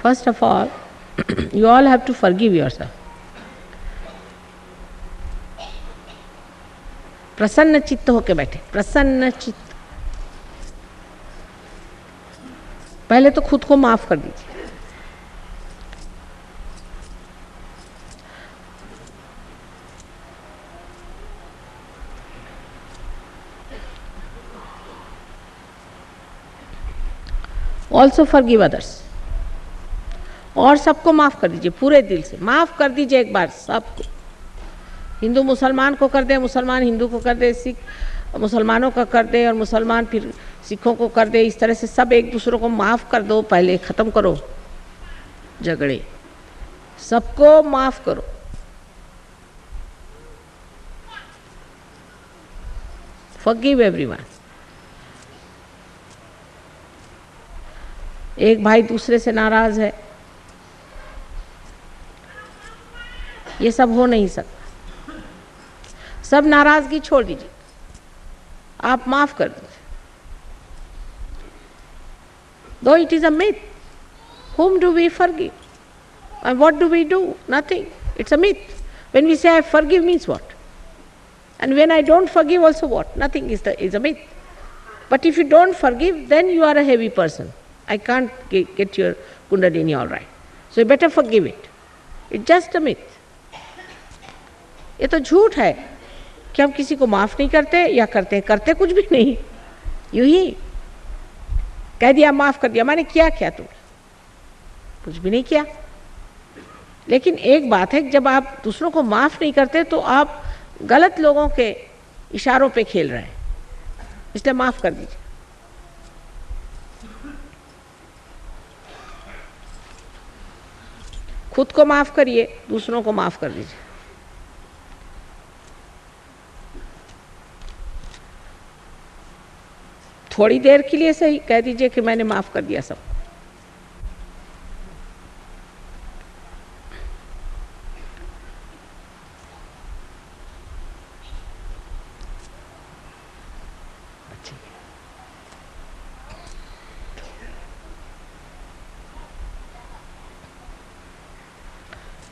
First of all, you all have to forgive yourself. प्रसन्न चित्त होके बैठे, प्रसन्न चित्त। पहले तो खुद को माफ कर दीजिए। ऑल्सो फॉरगिव अदर्स, और सबको माफ कर दीजिए, पूरे दिल से माफ कर दीजिए एक बार सबको। हिंदू मुसलमान को कर दे, मुसलमान हिंदू को कर दे, सिख मुसलमानों का कर दे और मुसलमान फिर सिखों को कर दे। इस तरह से सब एक दूसरों को माफ कर दो, पहले ख़त्म करो झगड़े, सबको माफ करो। Forgive everyone. एक भाई दूसरे से नाराज है, ये सब हो नहीं सकता। सब नाराजगी छोड़ दीजिए, आप माफ कर दीजिए। Though it is a myth, whom do we forgive? And what do we do? Nothing. It's a myth. When we say I forgive means what? And when I don't forgive also what? Nothing is a myth. But if you don't forgive, then you are a heavy person. I can't get your Kundalini all right. So you better forgive it. It's just a myth. ये तो झूठ है कि हम किसी को माफ़ नहीं करते या करते कुछ भी नहीं, यूं ही कह दिया माफ़ कर दिया, मैंने किया क्या तुमने? कुछ भी नहीं किया। लेकिन एक बात है, जब आप दूसरों को माफ़ नहीं करते तो आप गलत लोगों के इशारों पे खेल रहे हैं, इसलिए माफ़ कर दीजिए। खुद को माफ़ करिए, दूसरों को माफ़ कर दीजिए। थोड़ी देर के लिए सही कह दीजिए कि मैंने माफ़ कर दिया सब।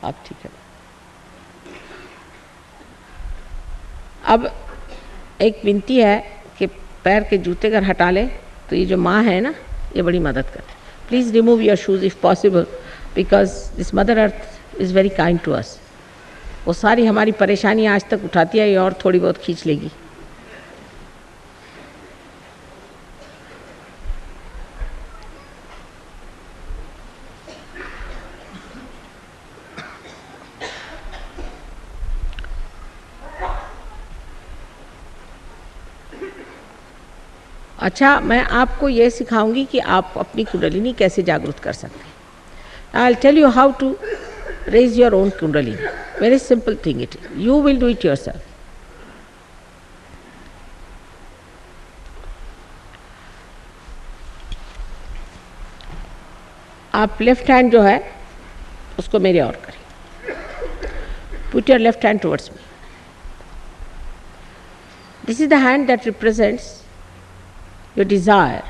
अब ठीक है। अब एक विनती है कि पैर के जूते अगर हटा ले तो ये जो माँ है ना, ये बड़ी मदद करे। Please remove your shoes if possible, because this mother earth is very kind to us. वो सारी हमारी परेशानी आज तक उठाती है, ये और थोड़ी बहुत खींच लेगी। अच्छा, मैं आपको ये सिखाऊंगी कि आप अपनी कुंडलिनी कैसे जागृत कर सकते हैं। I will tell you how to raise your own kundalini. Very simple thing it is, you will do it yourself. आप लेफ्ट हैंड जो है उसको मेरे और करें। Put your left hand towards me. This is the hand that represents your desire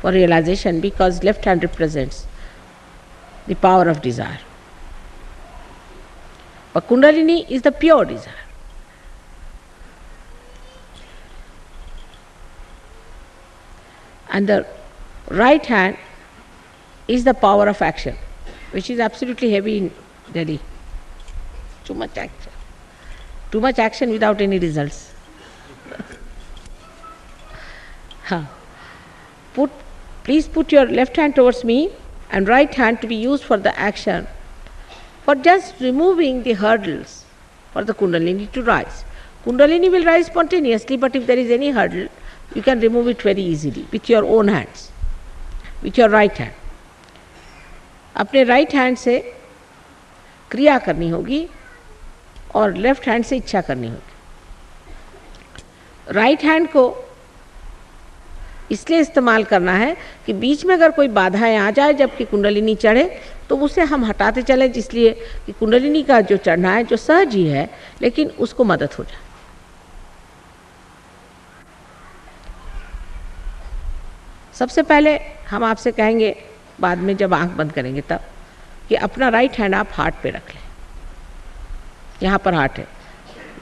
for realization, because left hand represents the power of desire. But Kundalini is the pure desire. And the right hand is the power of action, which is absolutely heavy in Delhi. Too much action. Too much action without any results. Please put your left hand towards me and right hand to be used for the action, for just removing the hurdles for the Kundalini to rise. Kundalini will rise spontaneously, but if there is any hurdle, you can remove it very easily with your own hands, with your right hand. अपने right hand से क्रिया करनी होगी और left hand से इच्छा करनी होगी। right hand को इसलिए इस्तेमाल करना है कि बीच में अगर कोई बाधाएं आ जाए जबकि कुंडलिनी चढ़े तो उसे हम हटाते चलें, जिसलिए कि कुंडलिनी का जो चढ़ना है जो सहज ही है, लेकिन उसको मदद हो जाए। सबसे पहले हम आपसे कहेंगे बाद में जब आंख बंद करेंगे तब, कि अपना राइट हैंड आप हार्ट पे रख लें। यहाँ पर हार्ट है,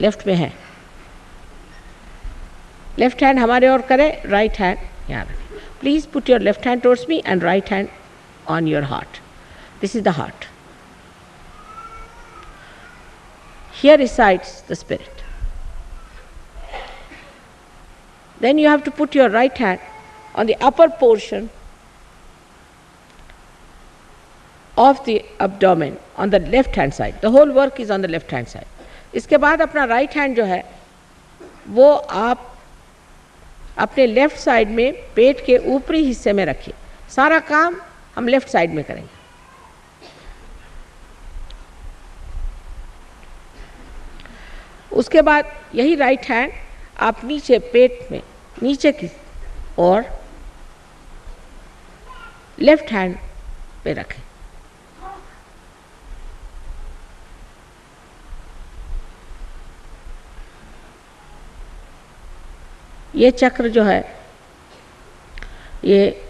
लेफ्ट में है, लेफ्ट हैंड हमारे ओर करें, राइट हैंड यहाँ रखें। Please put your left hand towards me and right hand on your heart. This is the heart. Here resides the spirit. Then you have to put your right hand on the upper portion of the abdomen on the left hand side. The whole work is on the left hand side. इसके बाद अपना right hand जो है वो आप अपने left side में पेट के ऊपरी हिस्से में रखिए। सारा काम हम लेफ्ट साइड में करेंगे। उसके बाद यही राइट हैंड आप नीचे पेट में नीचे की और लेफ्ट हैंड पे रखें। ये चक्र जो है ये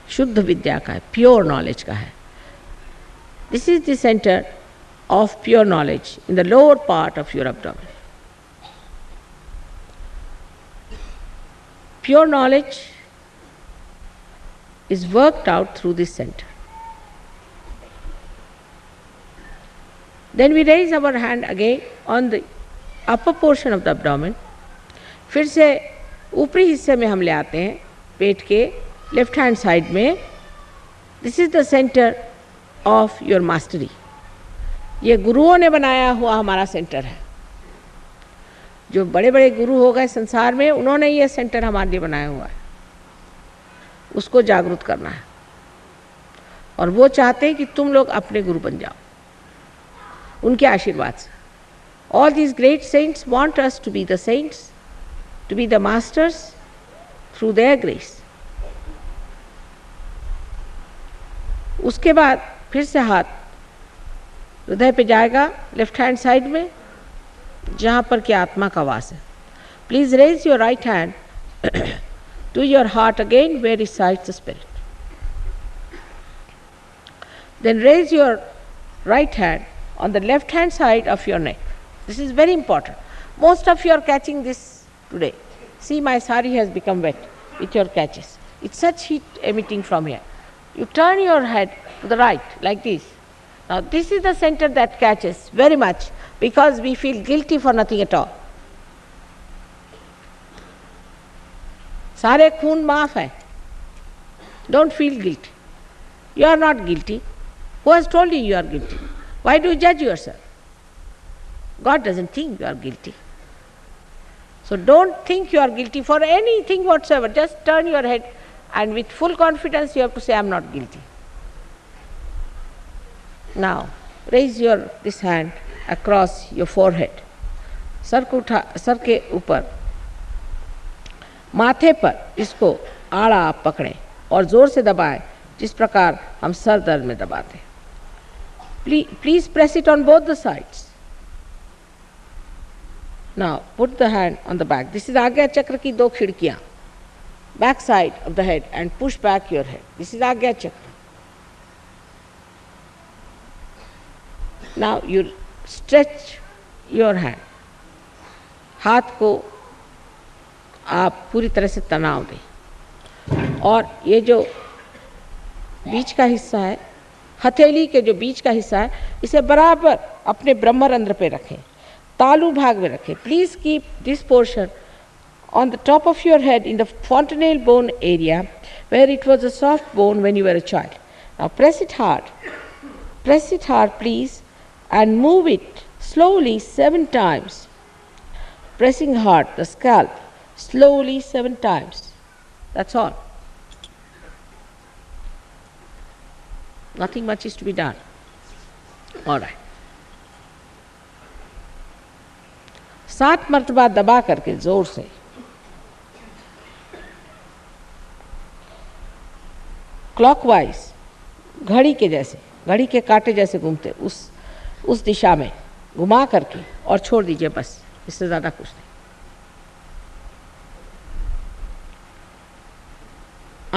शुद्ध विद्या का है, प्योर नॉलेज का है। This is the centre of pure knowledge in the lower part of your abdomen. Pure knowledge is worked out through this center. Then we raise our hand again on the upper portion of the abdomen. फिर से ऊपरी हिस्से में हम ले आते हैं पेट के लेफ्ट हैंड साइड में। This is the centre of your mastery. ये गुरुओं ने बनाया हुआ हमारा सेंटर है। जो बड़े बड़े गुरु हो गए संसार में, उन्होंने ये सेंटर हमारे लिए बनाया हुआ है। उसको जागरूक करना है और वो चाहते हैं कि तुम लोग अपने गुरु बन जाओ उनके आशीर्वाद से। All these great saints want us to be the saints, to be the masters through their grace. उसके बाद फिर से हाथ हृदय पे जाएगा लेफ्ट हैंड साइड में, जहाँ पर कि आत्मा का वास है। Please raise your right hand to your heart again where resides the spirit. Then raise your right hand on the left hand side of your neck. This is very important. Most of you are catching this today. See, my sari has become wet with your catches. It's such heat emitting from here. You turn your head to the right like this. Now this is the center that catches very much because we feel guilty for nothing at all. सारे खून माफ है। Don't feel guilty. You are not guilty. Who has told you you are guilty? Why do you judge yourself? God doesn't think you are guilty. So don't think you are guilty for anything whatsoever. Just turn your head and with full confidence you have to say, I am not guilty. Now raise this hand across your forehead. Sir के ऊपर माथे पर इसको आड़ा आप पकड़ें और जोर से दबाएं जिस प्रकार हम सर दर्द में दबाते हैं। Please press it on both the sides. Now put the hand on the back. This is आज्ञा चक्र की दो खिड़कियां, back side of the head and push back your head. This is आज्ञा चक्र। Now you stretch your hand. हाथ को आप पूरी तरह से तनाव दें और ये जो बीच का हिस्सा है, हथेली के जो बीच का हिस्सा है, इसे बराबर अपने ब्रह्मरंध्र पे रखें, तालु भाग में रखें। Please keep this portion on the top of your head in the fontanelle bone area where it was a soft bone when you were a child. Now press it hard please, and move it slowly 7 times, pressing hard the scalp slowly 7 times. That's all. Nothing much is to be done. All right. 7 मर्तबा दबा करके जोर से clockwise, घड़ी के जैसे, घड़ी के कांटे जैसे घूमते उस दिशा में घुमा करके और छोड़ दीजिए। बस, इससे ज़्यादा कुछ नहीं।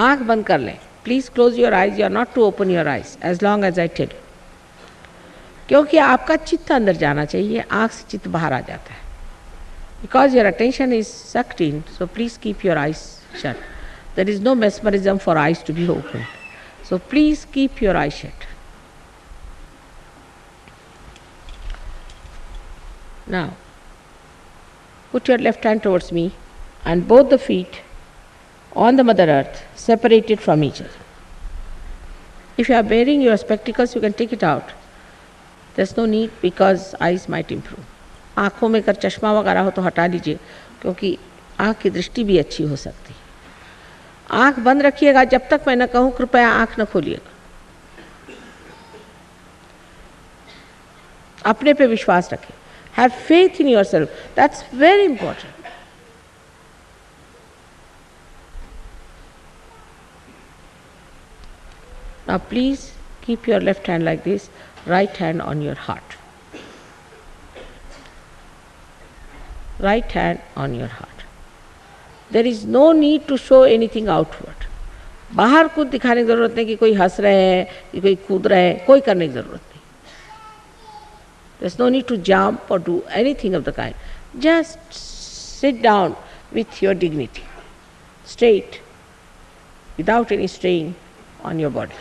आंख बंद कर लें। Please close your eyes, you are not to open your eyes as long as I tell, क्योंकि आपका चित्त अंदर जाना चाहिए, आंख से चित्त बाहर आ जाता है. Because your attention is sucked in, so please keep your eyes shut. There is no mesmerism for eyes to be open, so please keep your eyes shut. Now, put your left hand towards me and both the feet on the Mother Earth, separated from each other. If you are wearing your spectacles, you can take it out. There's no need because eyes might improve. आँखों में अगर चश्मा वगैरह हो तो हटा लीजिए, क्योंकि आँख की दृष्टि भी अच्छी हो सकती है. आँख बंद रखिएगा जब तक मैं न कहूँ कृपया आँख न खोलिएगा. अपने पे विश्वास रखें. Have faith in yourself. That's very important. Now please keep your left hand like this, right hand on your heart. Right hand on your heart. There is no need to show anything outward. बाहर कुछ दिखाने की जरूरत नहीं कि कोई हंस रहे हैं कि कोई कूद रहे हैं, कोई करने की जरूरत नहीं. There's no need to jump or do anything of the kind. Just sit down with your dignity, straight, without any strain on your body.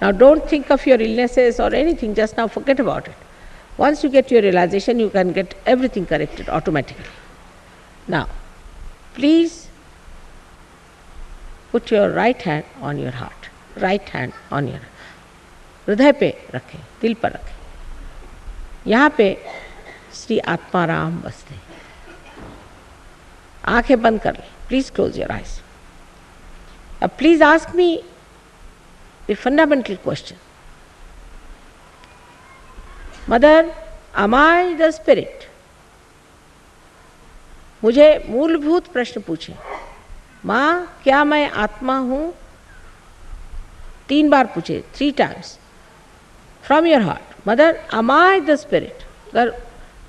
Now don't think of your illnesses or anything, just now forget about it. Once you get your realization, you can get everything corrected automatically. Now, please put your right hand on your heart, right hand on your heart. हृदय पे रखें, दिल पर रखें. यहाँ पे श्री आत्माराम बसते हैं. आंखें बंद कर लें. Please close your eyes. अब please ask me the fundamental question. Mother, am I the spirit? मुझे मूलभूत प्रश्न पूछे. माँ, क्या मैं आत्मा हूँ? 3 बार पूछे, 3 times. From your heart. Mother, am I the spirit? अगर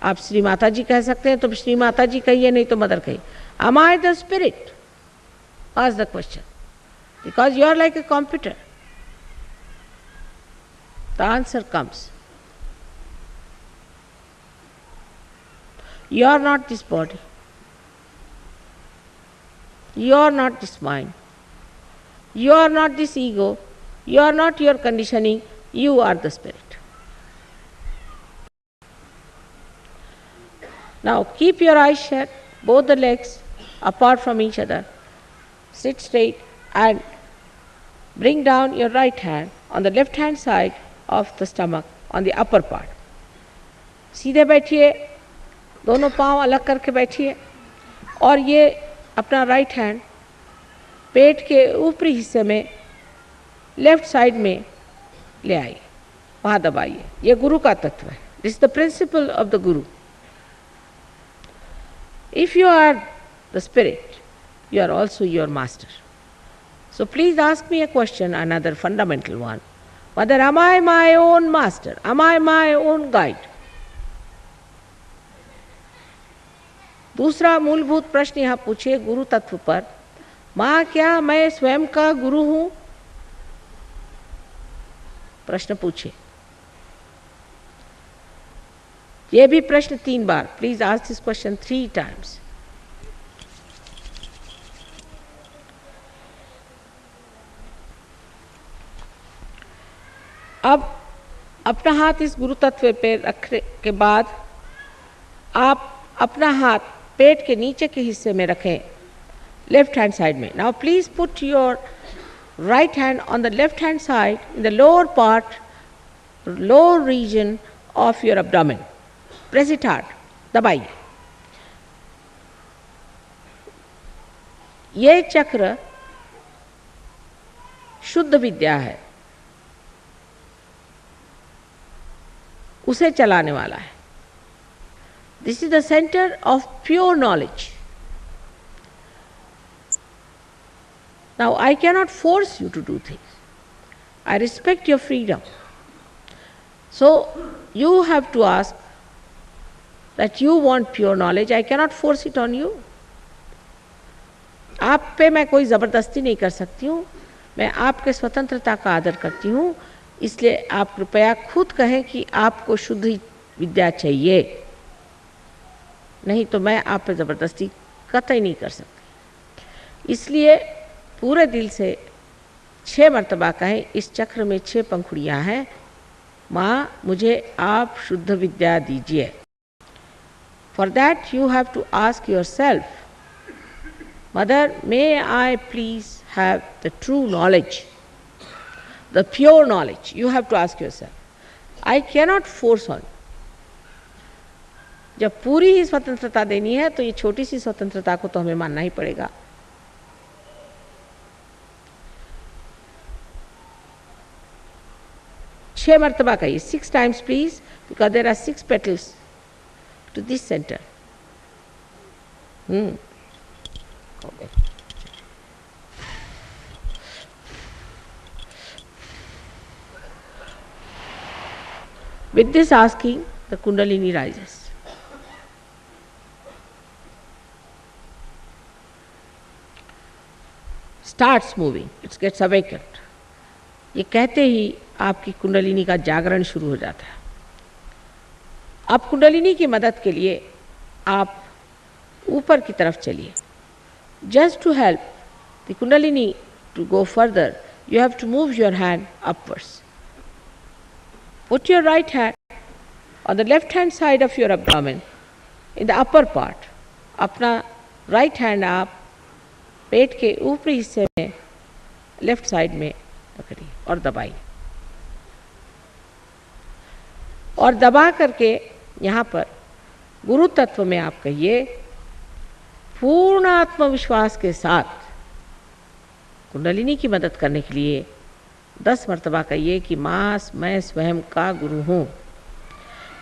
आप श्री माता जी कह सकते हैं तो श्री माता जी कहिए, नहीं तो मदर कहिए. Am I the spirit? Ask the question. Because you are like a computer. The answer comes. You are not this body. You are not this mind. You are not this ego. You are not your conditioning. You are the spirit. Now keep your eyes shut, both the legs apart from each other. Sit straight and bring down your right hand on the left hand side of the stomach, on the upper part. सीधे बैठिए, दोनों पांव अलग करके बैठिए और ये अपना राइट हैंड पेट के ऊपरी हिस्से में लेफ्ट साइड में ले आइए, वहाँ दबाइए. ये गुरु का तत्व है. This is the principle of the guru. If you are the spirit, you are also your master. So please ask me a question, another fundamental one. Mother, am I my own master? Am I my own guide? दूसरा मूलभूत प्रश्न यहाँ पूछिए गुरु तत्व पर. माँ, क्या मैं स्वयं का गुरु हूँ? प्रश्न पूछिए. ये भी प्रश्न 3 बार. Please ask this question 3 times. अब अपना हाथ इस गुरु तत्व पे रखने के बाद आप अपना हाथ पेट के नीचे के हिस्से में रखें, लेफ्ट हैंड साइड में. Now please put your right hand on the left hand side in the lower part, lower region of your abdomen. Press it hard. दबाइए. ये चक्र शुद्ध विद्या है, उसे चलाने वाला है. This is the center of pure knowledge. Now, I cannot force you to do things. I respect your freedom. So, you have to ask that you want pure knowledge. I cannot force it on you. आप पे मैं कोई ज़बरदस्ती नहीं कर सकती हूँ, मैं आपके स्वतंत्रता का आदर करती हूँ, इसलिए आप कृपया खुद कहें कि आपको शुद्ध विद्या चाहिए, नहीं तो मैं आप पे ज़बरदस्ती कतई नहीं कर सकती। इसलिए पूरे दिल से 6 मर्तबा कहें, इस चक्र में 6 पंखुड़ियाँ हैं, माँ मुझे आप शुद्ध विद्या दीजिए। For that you have to ask yourself, Mother, may I please have the true knowledge, the pure knowledge. You have to ask yourself. I cannot force on you. जब पूरी ही स्वतंत्रता देनी है तो ये छोटी सी स्वतंत्रता को तो हमें मानना ही पड़ेगा। छह मर्तबा कहिए, 6 times please, because there are 6 petals to this center. Okay. With this asking, the Kundalini rises. Starts moving, it gets awakened. ये कहते ही आपकी कुंडलिनी का जागरण शुरू हो जाता है। अब कुंडलिनी की मदद के लिए आप ऊपर की तरफ चलिए। Just to help the Kundalini to go further, you have to move your hand upwards. Put your right hand on the left hand side of your abdomen, in the upper part. अपना right hand आप पेट के ऊपरी हिस्से में left side में पकड़िए और दबाइए, और दबा करके यहाँ पर गुरु तत्व में आप कहिए, पूर्ण आत्मविश्वास के साथ कुंडलिनी की मदद करने के लिए 10 मर्तबा कहिए कि माँ मैं स्वयं का गुरु हूँ।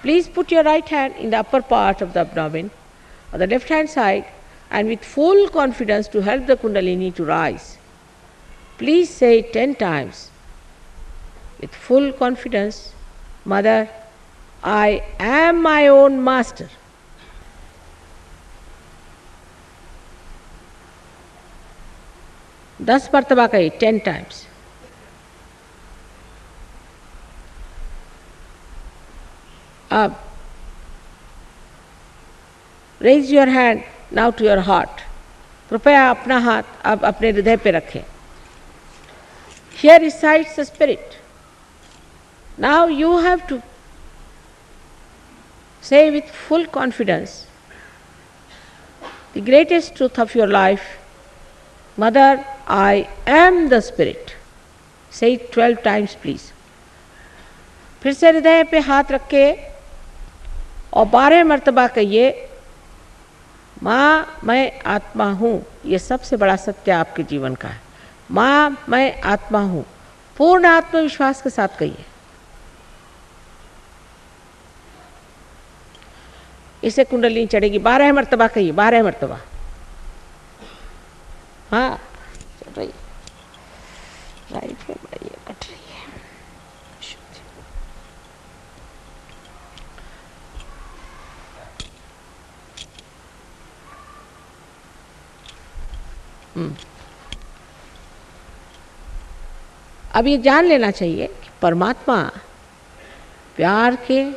Please put your right hand in the upper part of the abdomen और the left hand side and with full confidence to help the Kundalini to rise. Please say 10 times with full confidence, Mother, I am my own master. दस मर्तबा कहिए, 10 times. अब raise your hand now to your heart. कृपया अपना हाथ अब अपने हृदय पे रखें. Here resides the spirit. Now you have to say with full confidence the greatest truth of your life, Mother, I am the spirit. Say it 12 times please. फिर से हृदय पे हाथ रख के और 12 मर्तबा कहिए, माँ मैं आत्मा हूँ। ये सबसे बड़ा सत्य आपके जीवन का है। माँ मैं आत्मा हूँ। पूर्ण आत्मविश्वास के साथ कहिए। इसे कुंडलिनी चढ़ेगी। 12 मर्तबा कहिए, 12 मर्तबा। हाँ चल रही है, राइट में बढ़िए कट रही है। अब ये जान लेना चाहिए कि परमात्मा प्यार के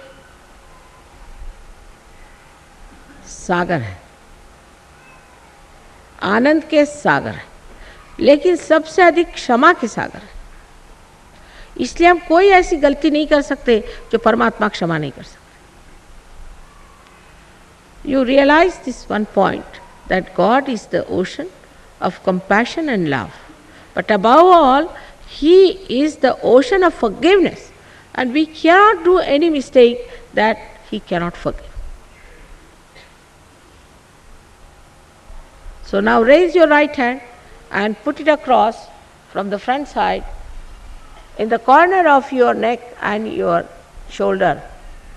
सागर है, आनंद के सागर है, लेकिन सबसे अधिक क्षमा के सागर है। इसलिए हम कोई ऐसी गलती नहीं कर सकते जो परमात्मा क्षमा नहीं कर सकते। You realize this one point, that God is the ocean of compassion and love, but above all He is the ocean of forgiveness, and we cannot do any mistake that He cannot forgive. So now raise your right hand and put it across from the front side in the corner of your neck and your shoulder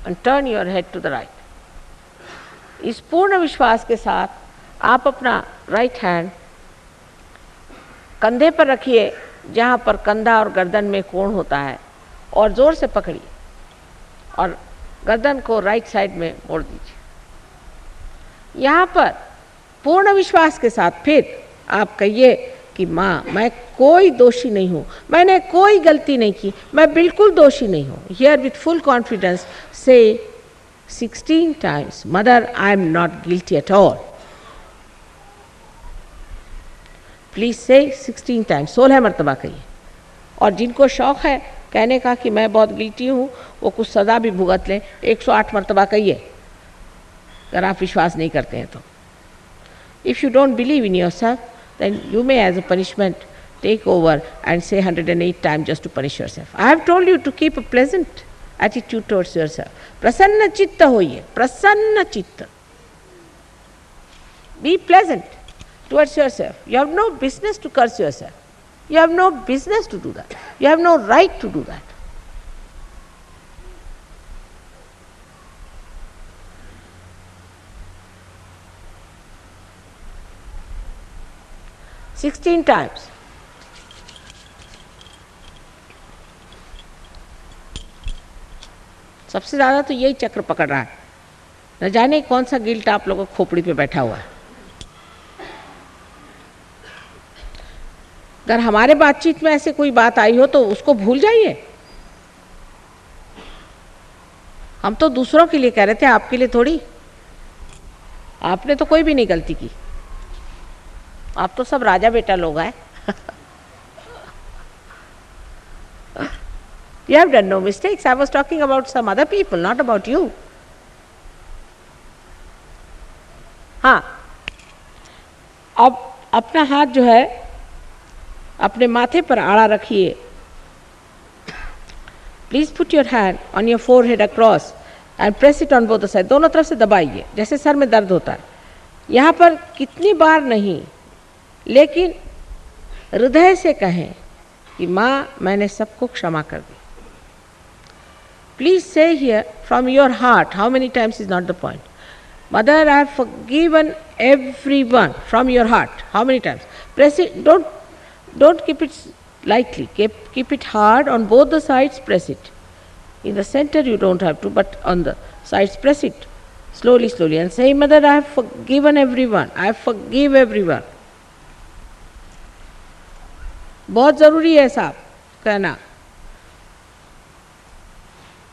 and turn your head to the right. इस पूर्ण विश्वास के साथ आप अपना right hand कंधे पर रखिए, जहाँ पर कंधा और गर्दन में कोण होता है, और ज़ोर से पकड़िए और गर्दन को राइट साइड में मोड़ दीजिए। यहाँ पर पूर्ण विश्वास के साथ फिर आप कहिए कि माँ मैं कोई दोषी नहीं हूँ, मैंने कोई गलती नहीं की, मैं बिल्कुल दोषी नहीं हूँ. हियर विथ फुल कॉन्फिडेंस से 16 times, Mother, I am not guilty at all. Please से 16 times, 16 मरतबा कहिए. और जिनको शौक है कहने का कि मैं बहुत गिल्टी हूँ, वो कुछ सज़ा भी भुगत लें, 108 मरतबा कहिए अगर आप विश्वास नहीं करते हैं तो. If you don't believe in your self, then you may as a punishment take over and say 108 times just to punish yourself. I have told you to keep a pleasant attitude towards yourself. प्रसन्न चित्त होइए, प्रसन्न चित्त. Be pleasant towards yourself. You have no business to curse yourself. You have no business to do that. You have no right to do that. Sixteen times. सबसे ज़्यादा तो यही चक्र पकड़ रहा है. न जाने कौन सा गिल्ट आप लोगों को खोपड़ी पे बैठा हुआ है. अगर हमारे बातचीत में ऐसे कोई बात आई हो तो उसको भूल जाइए. हम तो दूसरों के लिए कह रहे थे, आपके लिए थोड़ी. आपने तो कोई भी नहीं गलती की, आप तो सब राजा बेटा लोग हैं. You have done no mistakes. I was talking about some other people, not about you. हाँ, अब अपना हाथ जो है अपने माथे पर आड़ा रखिए. Please put your hand on your forehead across and press it on both the side. दोनों तरफ से दबाइए जैसे सर में दर्द होता है. यहाँ पर कितनी बार नहीं, लेकिन हृदय से कहें कि माँ मैंने सबको क्षमा कर दी. प्लीज से here from your heart. How many times is not the point. Mother, I have forgiven everyone from your heart. How many times? Press it. Don't keep it lightly. Keep it hard on both the sides. Press it. In the center you don't have to, but on the sides press it slowly, slowly, and say, Mother, I have forgiven everyone. I forgive everyone. बहुत जरूरी है साहब कहना.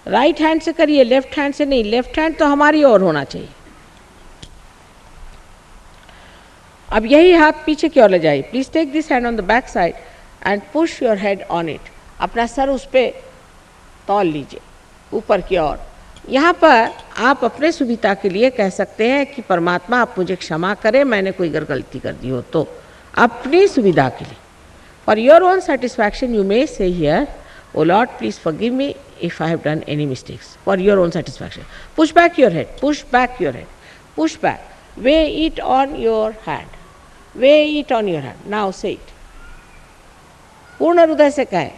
Right hand से करिए, left hand से नहीं. Left hand तो हमारी ओर होना चाहिए. अब यही हाथ पीछे की ओर ले जाइए. Please take this hand on the back side and push your head on it. अपना सर उस पर तौल लीजिए ऊपर की ओर. यहाँ पर आप अपने सुविधा के लिए कह सकते हैं कि परमात्मा आप मुझे क्षमा करें, मैंने कोई अगर गलती कर दी हो तो. अपनी सुविधा के लिए, for your own satisfaction you may say here, O Lord please forgive me if I have done any mistakes. For your own satisfaction push back your head, push back your head, push back. Weigh it on your hand. Weigh it on your hand. Now say it. पूर्ण हृदय से कहें.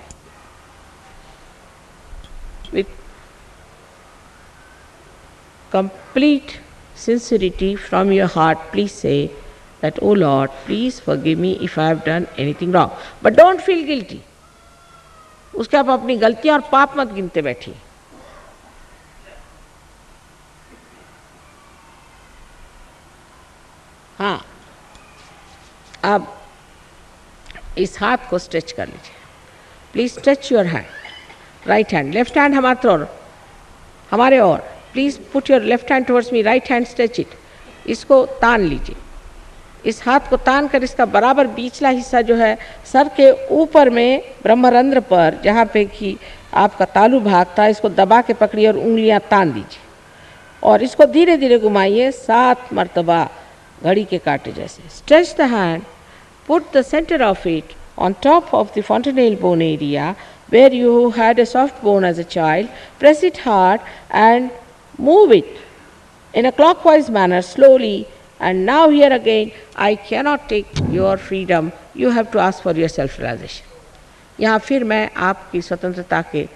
With complete sincerity from your heart, please say that, oh Lord, please forgive me if I have done anything wrong. But don't feel guilty. उसके आप अपनी गलतियां और पाप मत गिनते बैठिए. हाँ, अब इस हाथ को स्ट्रेच कर लीजिए. Please stretch your hand. Right hand, left hand हमारे और. Please put your left hand towards me. Right hand stretch it. इसको तान लीजिए. इस हाथ को तान कर इसका बराबर बीचला हिस्सा जो है सर के ऊपर में ब्रह्मरंध्र पर, जहाँ पे कि आपका तालू भाग था, इसको दबा के पकड़िए और उंगलियां तान दीजिए. और इसको धीरे धीरे घुमाइए 7 मरतबा घड़ी के कांटे जैसे. Stretch the hand, put the centre of it on top of the fontanelle bone area where you had a soft bone as a child. Press it hard and move it in a clockwise manner slowly. And now here again, I cannot take your freedom. You have to ask for your self-realization. यहाँ फिर मैं आपकी स्वतंत्रता के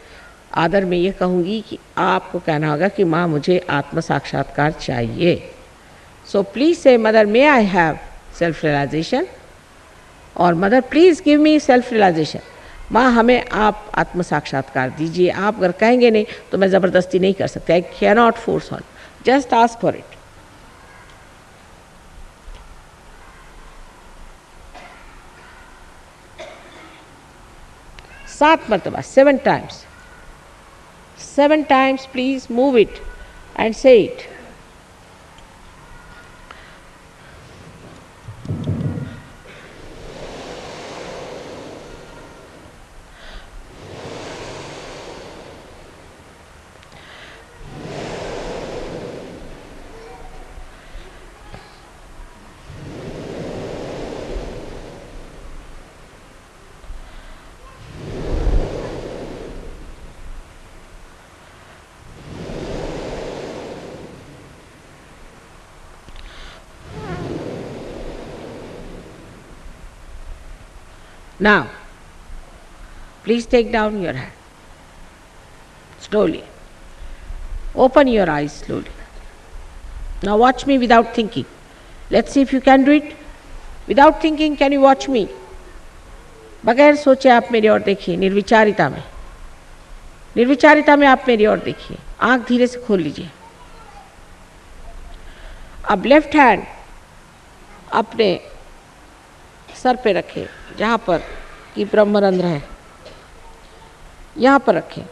आदर में ये कहूँगी कि आपको कहना होगा कि माँ मुझे आत्म साक्षात्कार चाहिए. So please say, Mother, may I have self-realization? और Mother, please give me self-realization. माँ हमें आप आत्म साक्षात्कार दीजिए. आप अगर कहेंगे नहीं तो मैं ज़बरदस्ती नहीं कर सकती. I cannot force on. Just ask for it. 7 martaba, 7 times. 7 times please move it and say it. Now, please take down your hand. Slowly. Open your eyes slowly. Now watch me without thinking. Let's see if you can do it. Without thinking, can you watch me? बगैर सोचे आप मेरी ओर देखिए, निर्विचारिता में. निर्विचारिता में आप मेरी ओर देखिए. आंख धीरे से खोल लीजिए. अब लेफ्ट हैंड अपने सर पे रखें, जहाँ पर कि ब्रह्मरंध्र है, यहाँ पर रखें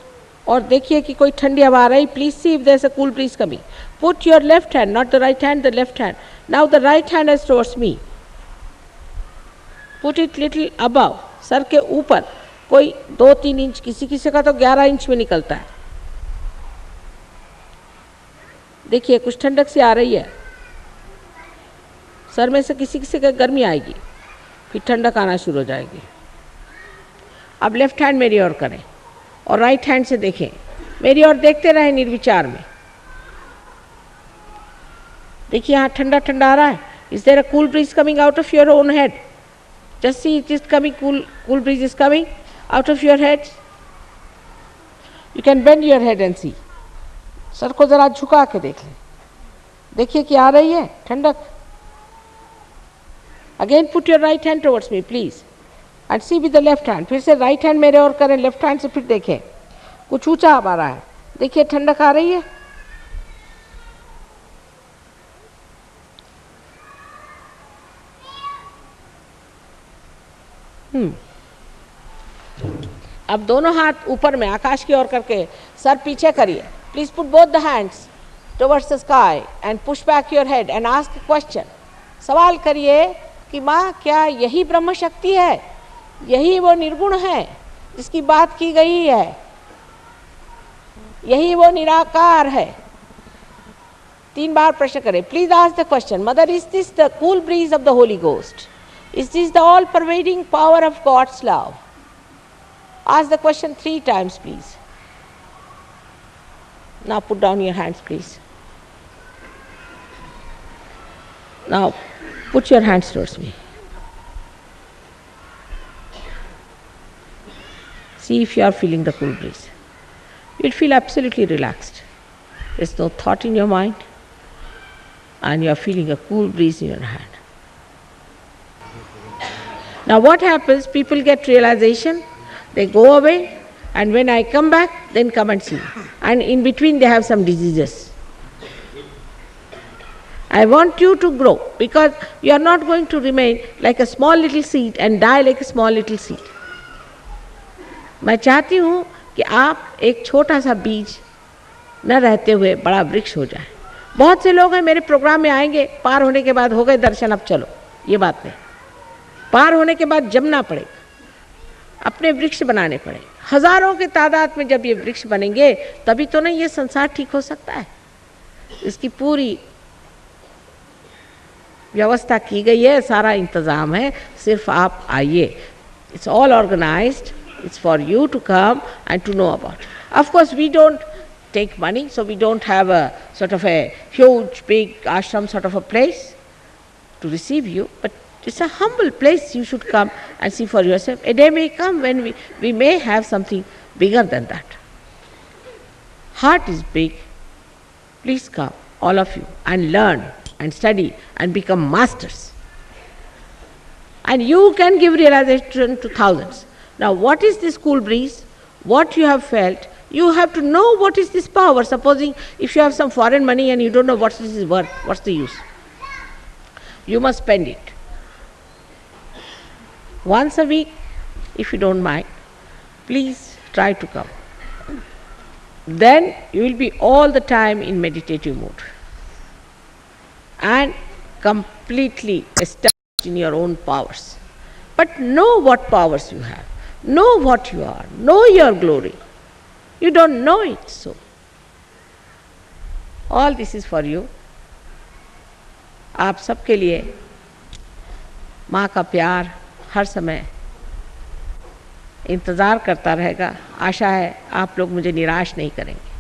और देखिए कि कोई ठंडी हवा आ रही. Please see if there is a cool breeze coming. Put your left hand, not the right hand, the left hand. Now the right hand is towards me. Put it little above, सर के ऊपर. कोई 2-3 inch, किसी किसी का तो 11 inch में निकलता है. देखिए कुछ ठंडक सी आ रही है. सर में से किसी किसी का गर्मी आएगी, फिर ठंडक आना शुरू हो जाएगी. अब लेफ्ट हैंड मेरी ओर करें और राइट हैंड से देखें. मेरी ओर देखते रहें निर्विचार में. देखिए यहाँ ठंडा ठंडा आ रहा है. Is there a cool breeze coming out of your own head? Just see it is coming. Cool breeze is coming out of your head. You can bend your head and see. सर को जरा झुका के देख लें. देखिए कि आ रही है ठंडक. Again put your right hand towards me please and see with the left hand. फिर से राइट हैंड मेरे और करें, लेफ्ट हैंड से फिर देखें. कुछ ऊंचा आ रहा है. देखिए ठंडक आ रही है. अब दोनों हाथ ऊपर में आकाश की ओर करके सर पीछे करिए. Please put both the hands towards the sky and push back your head and ask a question. सवाल करिए कि माँ क्या यही ब्रह्म शक्ति है, यही वो निर्गुण है जिसकी बात की गई है, यही वो निराकार है? 3 बार प्रश्न करें. Please ask the question, mother is this the cool breeze of the Holy Ghost? Is this the all pervading power of God's love? Ask the question 3 times please. Now put down your hands please. Now put your hands towards me. See if you are feeling the cool breeze. You'll feel absolutely relaxed. There's no thought in your mind and you are feeling a cool breeze in your hand. Now what happens? People get realization, they go away, and when I come back, then come and see. And in between they have some diseases. I want you to grow because you are not going to remain like a small little seed and die like a small little seed. मैं चाहती हूँ कि आप एक छोटा सा बीज न रहते हुए बड़ा वृक्ष हो जाए. बहुत से लोग हैं मेरे प्रोग्राम में आएंगे, पार होने के बाद हो गए दर्शन, अब चलो. ये बात नहीं. पार होने के बाद जमना पड़ेगा, अपने वृक्ष बनाने पड़ेंगे. हजारों के तादाद में जब ये वृक्ष बनेंगे तभी तो नहीं ये संसार ठीक हो सकता है. इसकी पूरी व्यवस्था की गई है, सारा इंतजाम है, सिर्फ आप आइए. It's all organised. It's for you to come and to know about. Of course, we don't take money, so we don't have a sort of a huge, big ashram sort of a place to receive you, but it's a humble place. You should come and see for yourself. A day may come when we may have something bigger than that. Heart is big. Please come, all of you, and learn and study and become masters. And you can give realization to thousands. Now, what is this cool breeze? What you have felt? You have to know what is this power. Supposing if you have some foreign money and you don't know what this is worth, what's the use? You must spend it. Once a week, if you don't mind, please try to come. Then you will be all the time in meditative mood and completely established in your own powers. But know what powers you have, know what you are, know your glory. You don't know it, so all this is for you. आप सबके लिए माँ का प्यार हर समय इंतज़ार करता रहेगा। आशा है आप लोग मुझे निराश नहीं करेंगे।